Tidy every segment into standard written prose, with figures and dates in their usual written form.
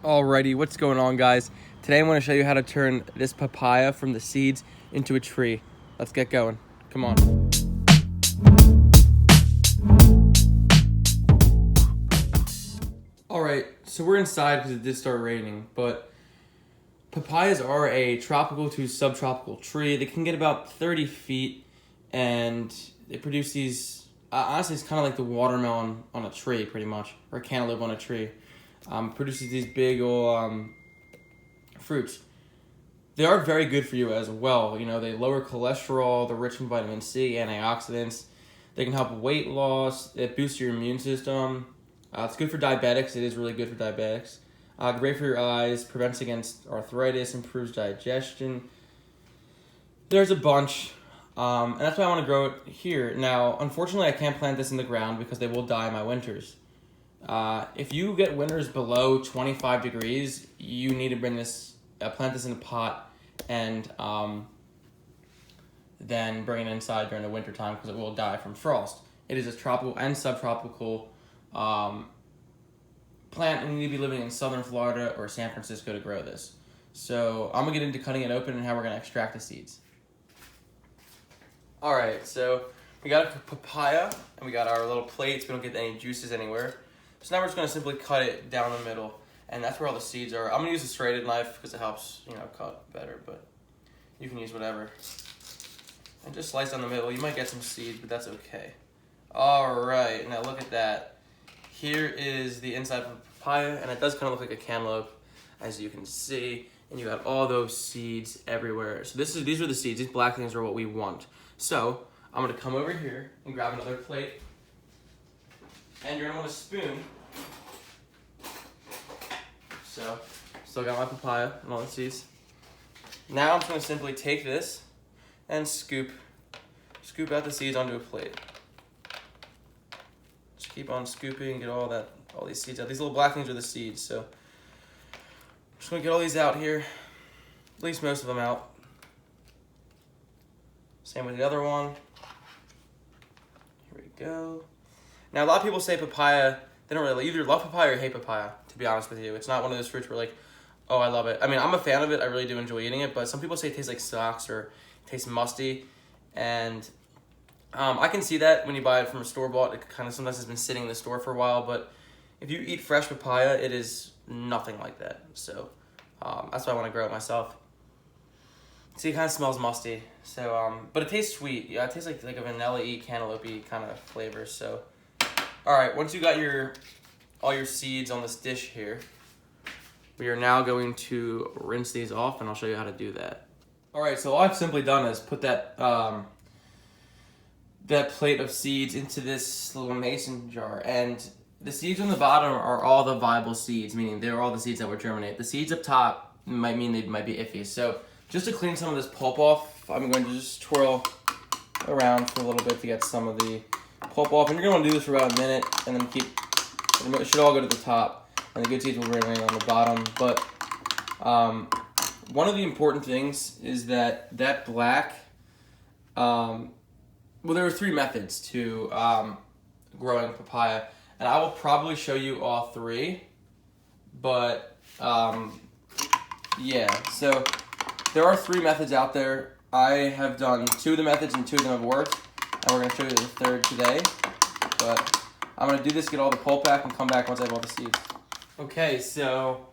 Alrighty, what's going on, guys? Today I'm going to show you how to turn this papaya from the seeds into a tree. Let's get going. Come on. Alright, so we're inside because it did start raining, but papayas are a tropical to subtropical tree. They can get about 30 feet, and they produce these, honestly, it's kind of like the watermelon on a tree, pretty much, or cantaloupe on a tree. Produces these big old fruits. They are very good for you as well. You know, they lower cholesterol, they're rich in vitamin C, antioxidants. They can help weight loss. It boosts your immune system. It's good for diabetics. It is really good for diabetics. Great for your eyes, prevents against arthritis, improves digestion. There's a bunch, and that's why I want to grow it here. Now, unfortunately, I can't plant this in the ground because they will die in my winters. If you get winters below 25 degrees, you need to bring this, plant this in a pot, and then bring it inside during the winter time because it will die from frost. It is a tropical and subtropical plant, and you need to be living in southern Florida or San Francisco to grow this. So I'm gonna get into cutting it open and how we're gonna extract the seeds. All right, so we got a papaya and we got our little plates. We don't get any juices anywhere. So now we're just gonna simply cut it down the middle, and that's where all the seeds are. I'm gonna use a serrated knife because it helps, cut better, but you can use whatever. And just slice down the middle. You might get some seeds, but that's okay. All right, now look at that. Here is the inside of a papaya, and it does kind of look like a cantaloupe, as you can see. And you got all those seeds everywhere. So these are the seeds. These black things are what we want. So I'm gonna come over here and grab another plate. And you're gonna want a spoon. So, still got my papaya and all the seeds. Now I'm just gonna simply take this and scoop out the seeds onto a plate. Just keep on scooping, get all these seeds out. These little black things are the seeds, so I'm just gonna get all these out here. At least most of them out. Same with the other one. Here we go. Now, a lot of people say papaya, they don't really either love papaya or hate papaya, to be honest with you. It's not one of those fruits where like, oh, I love it. I mean, I'm a fan of it. I really do enjoy eating it, but some people say it tastes like socks or it tastes musty. And I can see that when you buy it from a store-bought. It kind of sometimes has been sitting in the store for a while, but if you eat fresh papaya, it is nothing like that. So that's why I want to grow it myself. See, it kind of smells musty. So, but it tastes sweet. Yeah, it tastes like a vanilla-y, cantaloupe-y kind of flavor, so. All right, once you got all your seeds on this dish here, we are now going to rinse these off, and I'll show you how to do that. All right, so all I've simply done is put that plate of seeds into this little mason jar, and the seeds on the bottom are all the viable seeds, meaning they're all the seeds that would germinate. The seeds up top might mean they might be iffy. So just to clean some of this pulp off, I'm going to just twirl around for a little bit to get some of the pulp off, and you're going to want to do this for about a minute, and then it should all go to the top, and the good seeds will remain on the bottom. But one of the important things is that black, well, there are 3 methods to growing papaya, and I will probably show you all 3, but yeah, so there are 3 methods out there. I have done 2 of the methods, and 2 of them have worked. And we're going to show you the 3rd today, but I'm going to do this, get all the pulp back, and come back once I have all the seeds. Okay, so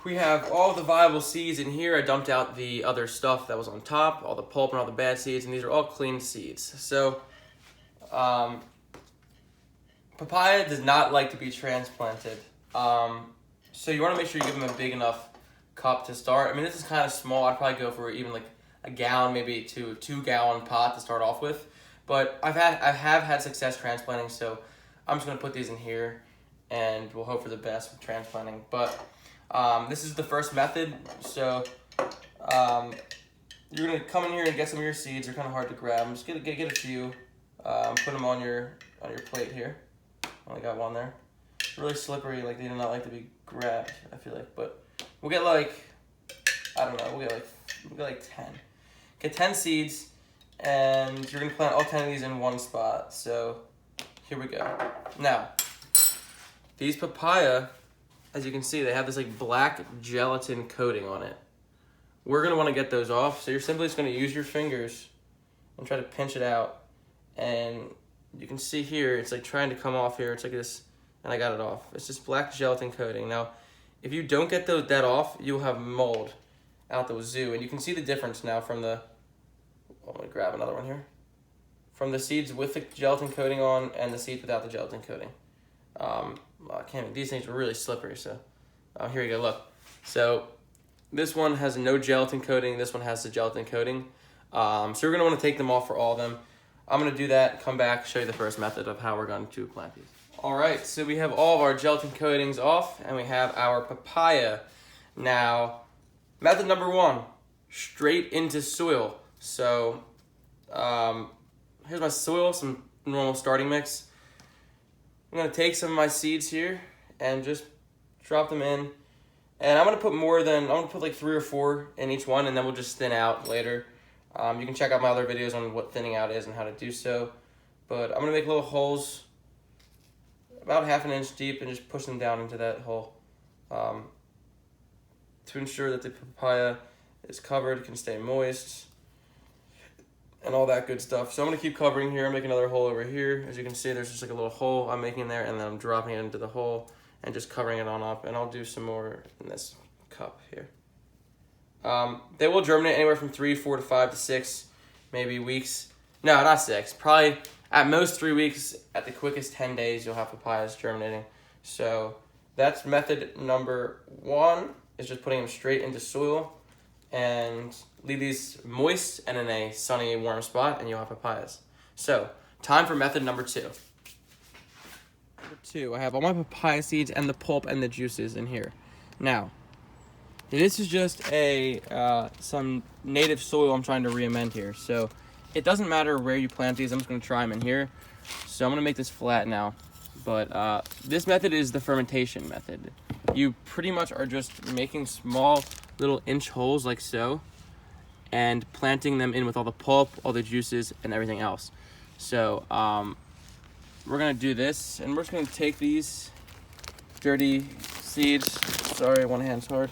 we have all the viable seeds in here. I dumped out the other stuff that was on top, all the pulp and all the bad seeds, and these are all clean seeds. So papaya does not like to be transplanted. So you want to make sure you give them a big enough cup to start. I mean, this is kind of small. I'd probably go for even like a gallon, maybe to a 2-gallon pot to start off with. But I have had success transplanting, so I'm just gonna put these in here, and we'll hope for the best with transplanting. But this is the first method. So you're gonna come in here and get some of your seeds. They're kind of hard to grab. I'm just gonna get a few. Put them on your plate here. Only got one there. Really slippery. Like they do not like to be grabbed, I feel like. But we'll get like, I don't know. We'll get like 10. Get 10 seeds, and you're gonna plant all 10 of these in one spot. So here we go. Now, these papaya as you can see, they have this like black gelatin coating on it. We're gonna want to get those off, so you're simply just gonna use your fingers and try to pinch it out. And you can see here, it's like trying to come off here. It's like this, and I got it off. It's just black gelatin coating. Now, if you don't get that off, you'll have mold out the zoo. And you can see the difference now from the, I'm gonna grab another one here. From the seeds with the gelatin coating on and the seeds without the gelatin coating. I can't, these things are really slippery, so. Here you go, look. So, this one has no gelatin coating, this one has the gelatin coating. So we're gonna wanna take them off for all of them. I'm gonna do that, come back, show you the first method of how we're going to plant these. All right, so we have all of our gelatin coatings off, and we have our papaya. Now, method number 1, straight into soil. So, here's my soil, some normal starting mix. I'm gonna take some of my seeds here and just drop them in. And I'm gonna put like 3 or 4 in each one, and then we'll just thin out later. You can check out my other videos on what thinning out is and how to do so. But I'm gonna make little holes about 1/2 inch deep and just push them down into that hole to ensure that the papaya is covered, can stay moist, and all that good stuff. So I'm gonna keep covering here, make another hole over here. As you can see, there's just like a little hole I'm making there, and then I'm dropping it into the hole and just covering it on up, and I'll do some more in this cup here. They will germinate anywhere from 3, 4 to 5 to 6, maybe weeks. No, not 6, probably at most 3 weeks, at the quickest 10 days, you'll have papayas germinating. So that's method number 1, is just putting them straight into soil and leave these moist and in a sunny, warm spot, and you'll have papayas. So, time for method number 2. Number 2, I have all my papaya seeds and the pulp and the juices in here. Now, this is just some native soil I'm trying to re-amend here. So, it doesn't matter where you plant these. I'm just going to try them in here. So, I'm going to make this flat now. But this method is the fermentation method. You pretty much are just making small little inch holes like so, and planting them in with all the pulp, all the juices, and everything else. So we're gonna do this, and we're just gonna take these dirty seeds. Sorry, one hand's hard.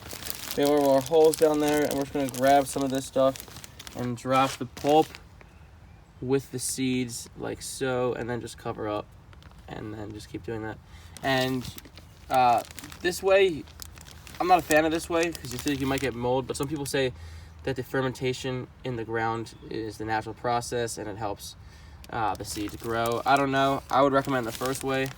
We have all our holes down there, and we're just gonna grab some of this stuff and drop the pulp with the seeds like so, and then just cover up, and then just keep doing that. And this way, I'm not a fan of this way because you feel like you might get mold, but some people say that the fermentation in the ground is the natural process and it helps the seeds grow. I don't know. I would recommend the first way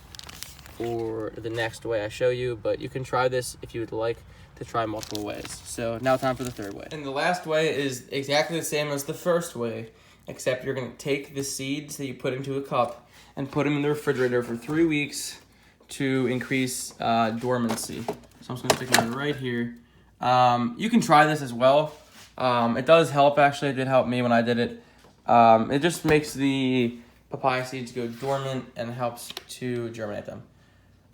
or the next way I show you, but you can try this if you would like to try multiple ways. So now time for the third way. And the last way is exactly the same as the first way, except you're going to take the seeds that you put into a cup and put them in the refrigerator for 3 weeks to increase dormancy. So I'm just going to stick mine right here. You can try this as well. It does help, actually. It did help me when I did it. It just makes the papaya seeds go dormant and helps to germinate them.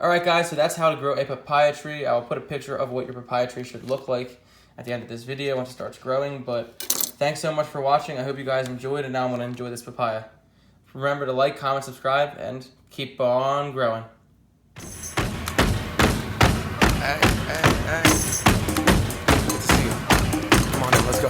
Alright guys, so that's how to grow a papaya tree. I'll put a picture of what your papaya tree should look like at the end of this video once it starts growing. But thanks so much for watching. I hope you guys enjoyed, and now I'm going to enjoy this papaya. Remember to like, comment, subscribe, and keep on growing. Hey, hey, hey. Good to see you. Come on in, let's go.